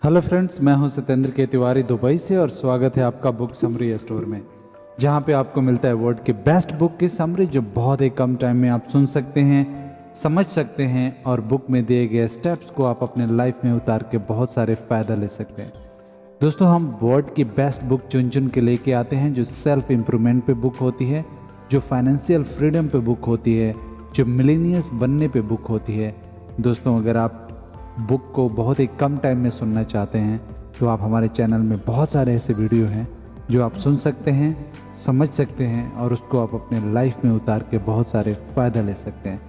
Hello friends, मैं हूं सत्येंद्र के तिवारी दुबई से और स्वागत है आपका बुक समरी स्टोर में, जहां पे आपको मिलता है वर्ल्ड की बेस्ट बुक की समरी जो बहुत ही कम टाइम में आप सुन सकते हैं, समझ सकते हैं और बुक में दिए गए स्टेप्स को आप अपने लाइफ में उतार के बहुत सारे फ़ायदा ले सकते हैं। दोस्तों, हम वर्ल्ड की बेस्ट बुक चुन चुन के लेके आते हैं जो सेल्फ इम्प्रूवमेंट पे बुक होती है, जो फाइनेंशियल फ्रीडम पे बुक होती है, जो मिलेनियर्स बनने पे बुक होती है। दोस्तों, अगर आप बुक को बहुत ही कम टाइम में सुनना चाहते हैं तो आप हमारे चैनल में बहुत सारे ऐसे वीडियो हैं जो आप सुन सकते हैं, समझ सकते हैं और उसको आप अपने लाइफ में उतार के बहुत सारे फ़ायदा ले सकते हैं।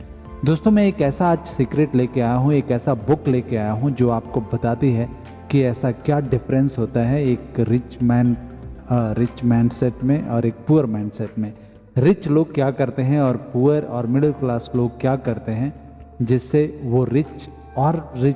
दोस्तों, मैं एक ऐसा आज सीक्रेट लेके आया हूँ, एक ऐसा बुक लेके आया हूँ जो आपको बताती है कि ऐसा क्या डिफरेंस होता है एक रिच मैन सेट में और एक पुअर माइंड सेट में। रिच लोग क्या करते हैं और पुअर और मिडिल क्लास लोग क्या करते हैं, जिससे वो रिच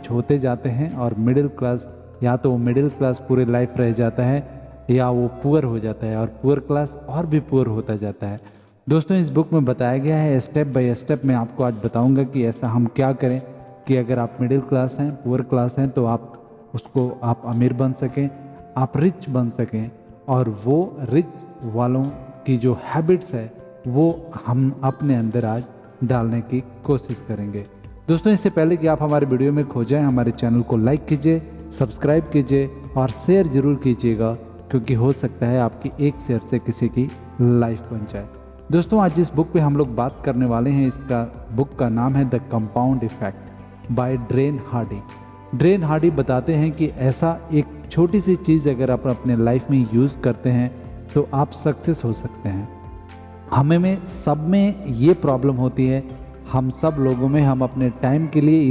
होते जाते हैं और मिडिल क्लास, या तो वो मिडिल क्लास पूरी लाइफ रह जाता है या वो पुअर हो जाता है और पुअर क्लास और भी पुअर होता जाता है। दोस्तों, इस बुक में बताया गया है स्टेप बाय स्टेप। मैं आपको आज बताऊंगा कि ऐसा हम क्या करें कि अगर आप मिडिल क्लास हैं, पुअर क्लास हैं, तो आप अमीर बन सकें, आप रिच बन सकें और वो रिच वालों की जो हैबिट्स है वो हम अपने अंदर आज डालने की कोशिश करेंगे। दोस्तों, इससे पहले कि आप हमारे वीडियो में खो जाएं, हमारे चैनल को लाइक कीजिए, सब्सक्राइब कीजिए और शेयर जरूर कीजिएगा, क्योंकि हो सकता है आपकी एक शेयर से किसी की लाइफ बन जाए। दोस्तों, आज जिस बुक पे हम लोग बात करने वाले हैं, इसका बुक का नाम है the compound effect bye drain Hardy. Drain Hardy बताते हैं कि ऐसा एक छोटी सी चीज़ अगर आप अपने लाइफ में यूज़ करते हैं तो आप सक्सेस हो सकते हैं। सब में ये प्रॉब्लम होती है, हम सब लोगों में, हम अपने टाइम के लिए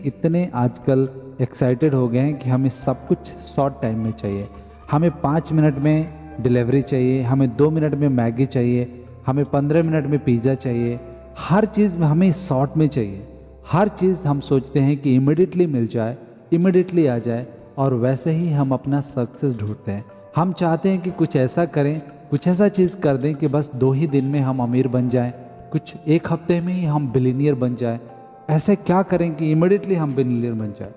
इतने आजकल एक्साइटेड हो गए हैं कि हमें सब कुछ शॉर्ट टाइम में चाहिए। हमें 5 मिनट में डिलीवरी चाहिए, हमें 2 मिनट में मैगी चाहिए, हमें 15 मिनट में पिज़्ज़ा चाहिए। हर चीज़ में हमें शॉर्ट में चाहिए। हर चीज़ हम सोचते हैं कि इमिडिएटली मिल जाए, इमिडिएटली आ जाए, और वैसे ही हम अपना सक्सेस ढूंढते हैं। हम चाहते हैं कि कुछ ऐसा करें, कुछ ऐसा चीज़ कर दें कि बस 2 ही दिन में हम अमीर बन जाएं, कुछ 1 हफ्ते में ही हम बिलीनियर बन जाए। ऐसे क्या करें कि इमिडिएटली हम बिलीनियर बन जाए।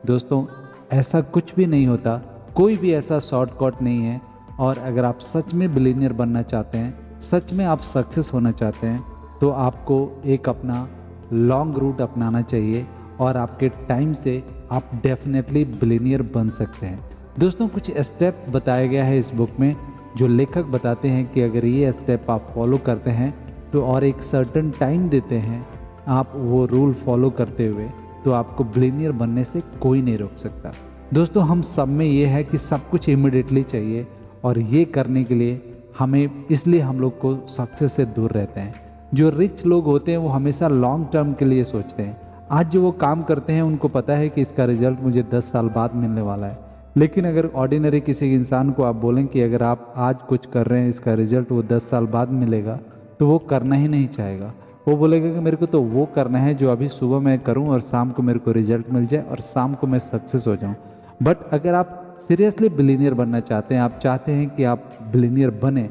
दोस्तों, ऐसा कुछ भी नहीं होता, कोई भी ऐसा शॉर्टकट नहीं है। और अगर आप सच में बिलीनियर बनना चाहते हैं, सच में आप सक्सेस होना चाहते हैं, तो आपको एक अपना लॉन्ग रूट अपनाना चाहिए और आपके टाइम से आप डेफिनेटली बिलीनियर बन सकते हैं। दोस्तों, कुछ स्टेप बताया गया है इस बुक में जो लेखक बताते हैं कि अगर ये स्टेप आप फॉलो करते हैं तो और एक सर्टेन टाइम देते हैं आप वो रूल फॉलो करते हुए, तो आपको बिलीनियर बनने से कोई नहीं रोक सकता। दोस्तों, हम सब में ये है कि सब कुछ इमिडिएटली चाहिए और ये करने के लिए इसलिए हम लोग को सक्सेस से दूर रहते हैं। जो रिच लोग होते हैं वो हमेशा लॉन्ग टर्म के लिए सोचते हैं। आज जो वो काम करते हैं उनको पता है कि इसका रिजल्ट मुझे 10 साल बाद मिलने वाला है। लेकिन अगर ऑर्डिनरी किसी इंसान को आप बोलें कि अगर आप आज कुछ कर रहे हैं, इसका रिजल्ट वो 10 साल बाद मिलेगा, तो वो करना ही नहीं चाहेगा। वो बोलेगा कि मेरे को तो वो करना है जो अभी सुबह मैं करूं और शाम को मेरे को रिजल्ट मिल जाए और शाम को मैं सक्सेस हो जाऊं। बट अगर आप सीरियसली बिलीनियर बनना चाहते हैं, आप चाहते हैं कि आप बिलीनियर बने,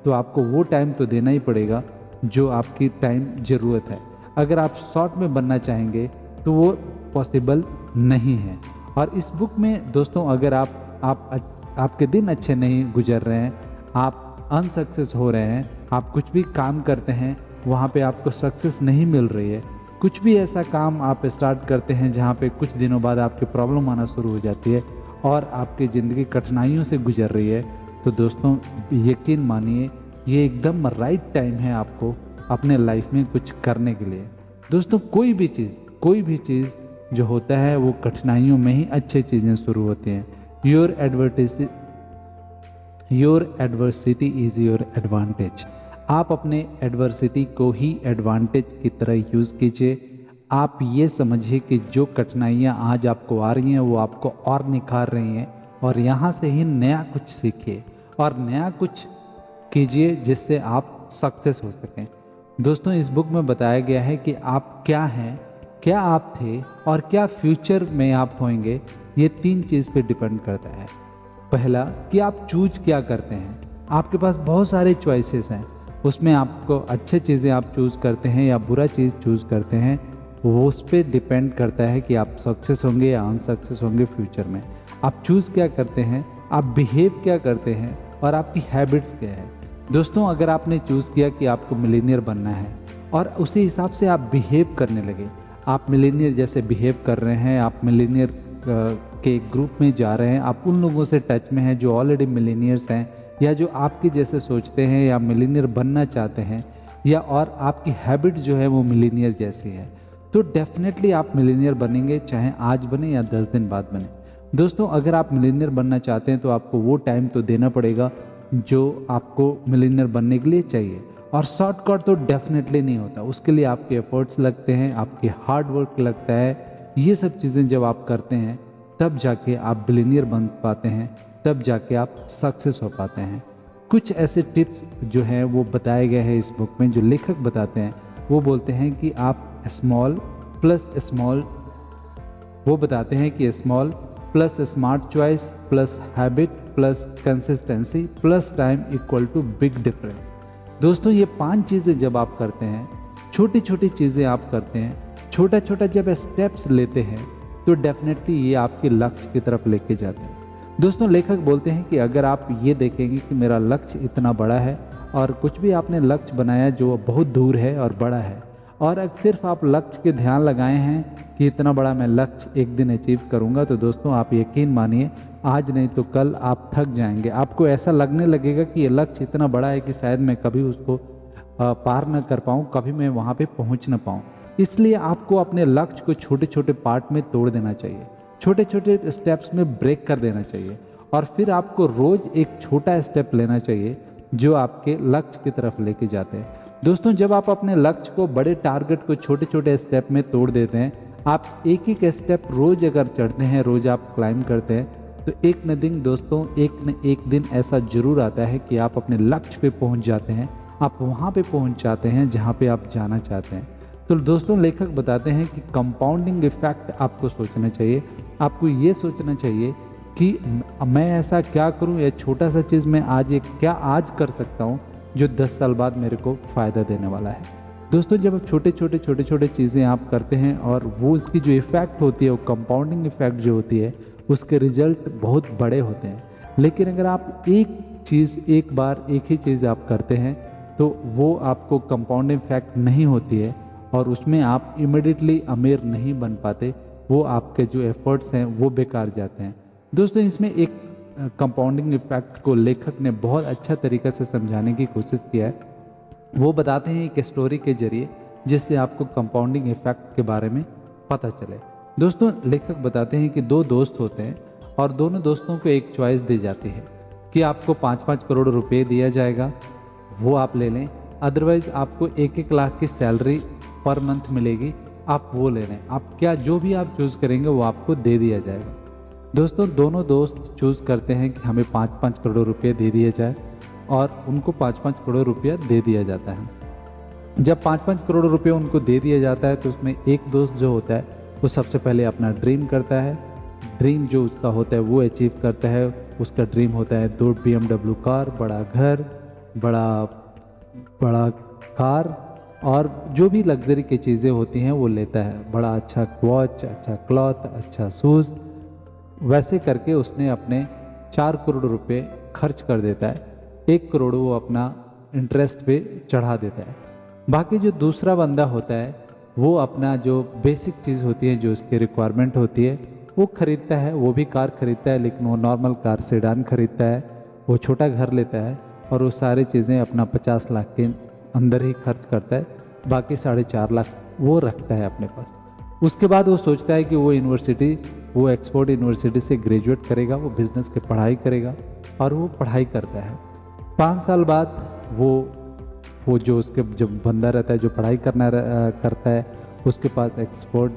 तो आपको वो टाइम तो देना ही पड़ेगा जो आपकी टाइम ज़रूरत है। अगर आप शॉर्ट में बनना चाहेंगे तो वो पॉसिबल नहीं है। और इस बुक में दोस्तों, अगर आपके दिन अच्छे नहीं गुजर रहे हैं, आप अनसक्सेस हो रहे हैं, आप कुछ भी काम करते हैं वहाँ पे आपको सक्सेस नहीं मिल रही है, कुछ भी ऐसा काम आप स्टार्ट करते हैं जहाँ पे कुछ दिनों बाद आपकी प्रॉब्लम आना शुरू हो जाती है और आपकी ज़िंदगी कठिनाइयों से गुजर रही है, तो दोस्तों यकीन मानिए ये एकदम राइट टाइम है आपको अपने लाइफ में कुछ करने के लिए। दोस्तों, कोई भी चीज़ जो होता है वो कठिनाइयों में ही अच्छी चीज़ें शुरू होती हैं। Your adversity is your advantage. आप अपने एडवर्सिटी को ही एडवांटेज की तरह यूज़ कीजिए। आप ये समझिए कि जो कठिनाइयाँ आज आपको आ रही हैं वो आपको और निखार रही हैं, और यहाँ से ही नया कुछ सीखिए और नया कुछ कीजिए जिससे आप सक्सेस हो सकें। दोस्तों, इस बुक में बताया गया है कि आप क्या हैं, क्या आप थे और क्या फ्यूचर में आप होंगे। ये 3 चीज़ पे डिपेंड करता है। पहला कि आप चूज क्या करते हैं। आपके पास बहुत सारे चॉइसेस हैं, उसमें आपको अच्छे चीज़ें आप चूज़ करते हैं या बुरा चीज़ चूज़ करते हैं, वो उस पर डिपेंड करता है कि आप सक्सेस होंगे या अनसक्सेस होंगे फ्यूचर में। आप चूज़ क्या करते हैं, आप बिहेव क्या करते हैं और आपकी हैबिट्स क्या है। दोस्तों अगर आपने चूज़ किया कि आपको मिलीनियर बनना है और उसी हिसाब से आप बिहेव करने लगे, आप मिलीनियर जैसे बिहेव कर रहे हैं, आप मिलीनियर के ग्रुप में जा रहे हैं, आप उन लोगों से टच में हैं जो ऑलरेडी मिलीनियर्स हैं या जो आपके जैसे सोचते हैं या मिलीनियर बनना चाहते हैं, या और आपकी हैबिट जो है वो मिलीनियर जैसी है, तो डेफिनेटली आप मिलीनियर बनेंगे, चाहे आज बने या 10 दिन बाद बने। दोस्तों अगर आप मिलीनियर बनना चाहते हैं तो आपको वो टाइम तो देना पड़ेगा जो आपको मिलीनियर बनने के लिए चाहिए, और शॉर्टकट तो डेफिनेटली नहीं होता, उसके लिए आपके एफर्ट्स लगते हैं, आपके हार्ड वर्क लगता है। ये सब चीज़ें जब आप करते हैं तब जाके आप मिलीनियर बन पाते हैं, तब जाके आप सक्सेस हो पाते हैं। कुछ ऐसे टिप्स जो हैं वो बताए गए हैं इस बुक में, जो लेखक बताते हैं। वो बोलते हैं कि आप स्मॉल प्लस स्मॉल, वो बताते हैं कि small plus smart choice plus habit plus consistency plus time equal to big difference. दोस्तों ये 5 चीज़ें जब आप करते हैं, छोटी छोटी चीज़ें आप करते हैं, छोटा छोटा जब स्टेप्स लेते हैं, तो डेफिनेटली ये आपके लक्ष्य की तरफ लेके जाते हैं। दोस्तों लेखक बोलते हैं कि अगर आप ये देखेंगे कि मेरा लक्ष्य इतना बड़ा है, और कुछ भी आपने लक्ष्य बनाया जो बहुत दूर है और बड़ा है, और अगर सिर्फ आप लक्ष्य के ध्यान लगाए हैं कि इतना बड़ा मैं लक्ष्य एक दिन अचीव करूंगा, तो दोस्तों आप यकीन मानिए आज नहीं तो कल आप थक जाएंगे। आपको ऐसा लगने लगेगा कि ये लक्ष्य इतना बड़ा है कि शायद मैं कभी उसको पार न कर पाऊँ, कभी मैं वहाँ पे पहुँच न पाऊँ। इसलिए आपको अपने लक्ष्य को छोटे छोटे पार्ट में तोड़ देना चाहिए, छोटे छोटे स्टेप्स में ब्रेक कर देना चाहिए, और फिर आपको रोज़ एक छोटा स्टेप लेना चाहिए जो आपके लक्ष्य की तरफ लेके जाते हैं। दोस्तों जब आप अपने लक्ष्य को, बड़े टारगेट को छोटे छोटे स्टेप में तोड़ देते हैं, आप एक एक स्टेप रोज़ अगर चढ़ते हैं, रोज़ आप क्लाइम करते हैं, तो एक न दिन दोस्तों, एक न एक दिन ऐसा जरूर आता है कि आप अपने लक्ष्य पे पहुंच जाते हैं, आप वहाँ पे पहुंच जाते हैं जहाँ पे आप जाना चाहते हैं। तो दोस्तों लेखक बताते हैं कि कंपाउंडिंग इफेक्ट आपको सोचना चाहिए। आपको ये सोचना चाहिए कि मैं ऐसा क्या करूं, या छोटा सा चीज़ मैं क्या आज कर सकता हूं जो 10 साल बाद मेरे को फ़ायदा देने वाला है। दोस्तों जब आप छोटे छोटे चीज़ें आप करते हैं और वो उसकी जो इफ़ेक्ट होती है, वो कंपाउंडिंग इफेक्ट जो होती है, उसके रिजल्ट बहुत बड़े होते हैं। लेकिन अगर आप एक चीज़ एक बार एक ही चीज़ आप करते हैं, तो वो आपको कंपाउंडिंग इफेक्ट नहीं होती है और उसमें आप इमिडिएटली अमीर नहीं बन पाते, वो आपके जो एफर्ट्स हैं वो बेकार जाते हैं। दोस्तों इसमें एक कंपाउंडिंग इफेक्ट को लेखक ने बहुत अच्छा तरीक़ा से समझाने की कोशिश किया है। वो बताते हैं एक स्टोरी के जरिए, जिससे आपको कंपाउंडिंग इफेक्ट के बारे में पता चले। दोस्तों लेखक बताते हैं कि 2 दोस्त होते हैं और दोनों दोस्तों को एक चॉइस दी जाती है कि आपको 5-5 करोड़ रुपए दिया जाएगा, वो आप ले लें, अदरवाइज़ आपको 1-1 लाख की सैलरी पर मंथ मिलेगी, आप वो ले लें। आप क्या जो भी आप चूज़ करेंगे वो आपको दे दिया जाएगा। दोस्तों दोनों दोस्त चूज़ करते हैं कि हमें 5-5 करोड़ रुपये दे दिए जाए, और उनको 5-5 करोड़ रुपया दे दिया जाता है। जब 5-5 करोड़ रुपये उनको दे दिया जाता है, तो उसमें एक दोस्त जो होता है वो सबसे पहले अपना ड्रीम करता है। ड्रीम जो उसका होता है वो अचीव करता है। उसका ड्रीम होता है 2 BMW कार, बड़ा घर, बड़ा कार, और जो भी लग्जरी की चीज़ें होती हैं वो लेता है। बड़ा अच्छा वॉच, अच्छा क्लॉथ, अच्छा शूज़, वैसे करके उसने अपने 4 करोड़ रुपए खर्च कर देता है। 1 करोड़ वो अपना इंटरेस्ट पे चढ़ा देता है। बाकी जो दूसरा बंदा होता है वो अपना जो बेसिक चीज़ होती है, जो उसकी रिक्वायरमेंट होती है, वो खरीदता है। वो भी कार खरीदता है, लेकिन वो नॉर्मल कार सेडान खरीदता है। वो छोटा घर लेता है और वो सारी चीज़ें अपना 50 लाख के अंदर ही खर्च करता है। बाकी 4.5 लाख वो रखता है अपने पास। उसके बाद वो सोचता है कि वो एक्सपोर्ट यूनिवर्सिटी से ग्रेजुएट करेगा, वो बिज़नेस की पढ़ाई करेगा, और वो पढ़ाई करता है। 5 साल बाद वो जो उसके जब बंदा रहता है जो पढ़ाई करता है, उसके पास एक्सपोर्ट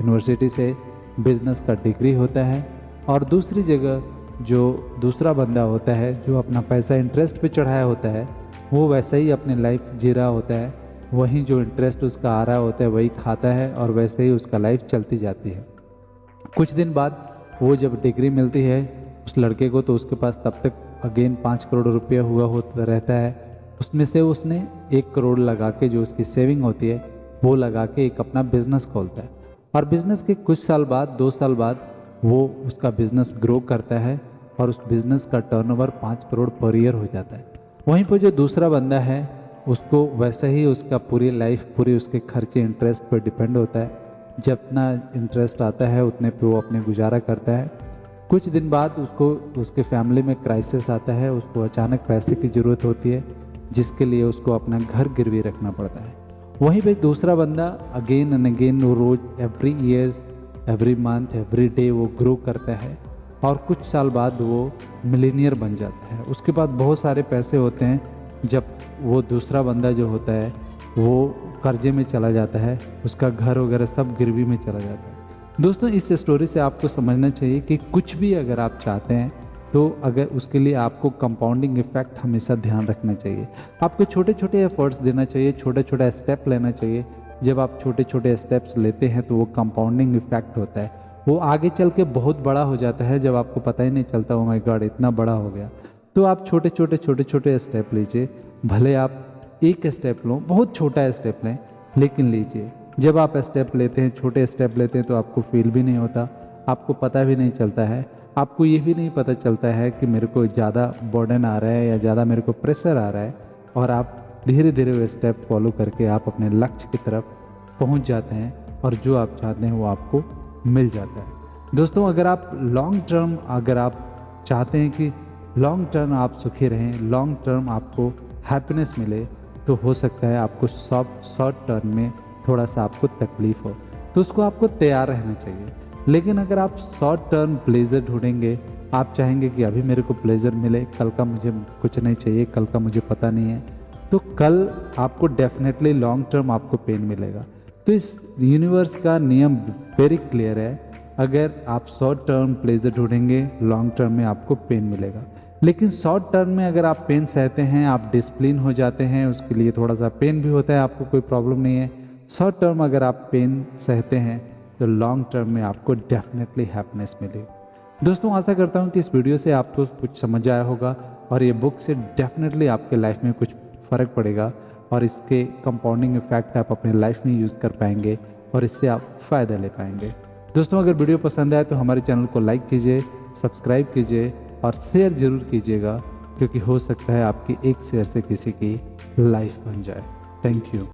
यूनिवर्सिटी से बिज़नेस का डिग्री होता है। और दूसरी जगह जो दूसरा बंदा होता है जो अपना पैसा इंटरेस्ट पे चढ़ाया होता है, वो वैसे ही अपनी लाइफ जी रहा होता है। वहीं जो इंटरेस्ट उसका आ रहा होता है वही खाता है, और वैसे ही उसका लाइफ चलती जाती है। कुछ दिन बाद वो जब डिग्री मिलती है उस लड़के को, तो उसके पास तब तक अगेन 5 करोड़ रुपया हुआ होता रहता है। उसमें से उसने 1 करोड़ लगा के, जो उसकी सेविंग होती है वो लगा के एक अपना बिजनेस खोलता है। और बिजनेस के कुछ साल बाद, 2 साल बाद, वो उसका बिजनेस ग्रो करता है और उस बिजनेस का टर्नओवर 5 करोड़ पर ईयर हो जाता है। वहीं पर जो दूसरा बंदा है उसको वैसे ही उसका पूरी लाइफ पूरी उसके खर्चे इंटरेस्ट पर डिपेंड होता है। जितना इंटरेस्ट आता है उतने पे वो अपने गुजारा करता है। कुछ दिन बाद उसको उसके फैमिली में क्राइसिस आता है, उसको अचानक पैसे की ज़रूरत होती है जिसके लिए उसको अपना घर गिरवी रखना पड़ता है। वहीं पे दूसरा बंदा अगेन एंड अगेन वो रोज every years every month every day वो ग्रो करता है और कुछ साल बाद वो मिलीनियर बन जाता है। उसके बाद बहुत सारे पैसे होते हैं। जब वो दूसरा बंदा जो होता है वो कर्जे में चला जाता है, उसका घर वगैरह सब गिरवी में चला जाता है। दोस्तों इस स्टोरी से आपको समझना चाहिए कि कुछ भी अगर आप चाहते हैं तो अगर उसके लिए आपको कंपाउंडिंग इफेक्ट हमेशा ध्यान रखना चाहिए। आपको छोटे छोटे एफर्ट्स देना चाहिए, छोटा छोटा स्टेप लेना चाहिए। जब आप छोटे छोटे स्टेप्स लेते हैं तो वो कंपाउंडिंग इफेक्ट होता है, वो आगे चल के बहुत बड़ा हो जाता है जब आपको पता ही नहीं चलता ओ माय गॉड इतना बड़ा हो गया। तो आप छोटे छोटे स्टेप लीजिए। भले आप एक स्टेप लो, बहुत छोटा स्टेप लें लेकिन लीजिए। जब आप स्टेप लेते हैं, छोटे स्टेप लेते हैं तो आपको फील भी नहीं होता, आपको पता भी नहीं चलता है, आपको ये भी नहीं पता चलता है कि मेरे को ज़्यादा बर्डन आ रहा है या ज़्यादा मेरे को प्रेशर आ रहा है। और आप धीरे धीरे वो स्टेप फॉलो करके आप अपने लक्ष्य की तरफ पहुंच जाते हैं और जो आप चाहते हैं वो आपको मिल जाता है। दोस्तों अगर आप लॉन्ग टर्म अगर आप चाहते हैं कि लॉन्ग टर्म आप सुखी रहें, लॉन्ग टर्म आपको हैप्पीनेस मिले, तो हो सकता है आपको शॉर्ट टर्म में थोड़ा सा आपको तकलीफ हो, तो उसको आपको तैयार रहना चाहिए। लेकिन अगर आप शॉर्ट टर्म प्लेजर ढूंढेंगे, आप चाहेंगे कि अभी मेरे को प्लेजर मिले, कल का मुझे कुछ नहीं चाहिए, कल का मुझे पता नहीं है, तो कल आपको डेफिनेटली लॉन्ग टर्म आपको पेन मिलेगा। तो इस यूनिवर्स का नियम वेरी क्लियर है, अगर आप शॉर्ट टर्म प्लेजर ढूंढेंगे लॉन्ग टर्म में आपको पेन मिलेगा। लेकिन शॉर्ट टर्म में अगर आप पेन सहते हैं, आप डिसिप्लिन हो जाते हैं, उसके लिए थोड़ा सा पेन भी होता है, आपको कोई प्रॉब्लम नहीं है। शॉर्ट टर्म अगर आप पेन सहते हैं तो लॉन्ग टर्म में आपको डेफिनेटली हैप्पीनेस मिलेगी। दोस्तों आशा करता हूँ कि इस वीडियो से आपको कुछ समझ आया होगा और ये बुक से डेफिनेटली आपके लाइफ में कुछ फ़र्क पड़ेगा और इसके कंपाउंडिंग इफेक्ट आप अपने लाइफ में यूज़ कर पाएंगे और इससे आप फ़ायदा ले पाएंगे। दोस्तों अगर वीडियो पसंद आए तो हमारे चैनल को लाइक कीजिए, सब्सक्राइब कीजिए और शेयर ज़रूर कीजिएगा, क्योंकि हो सकता है आपकी एक शेयर से किसी की लाइफ बन जाए। Thank you.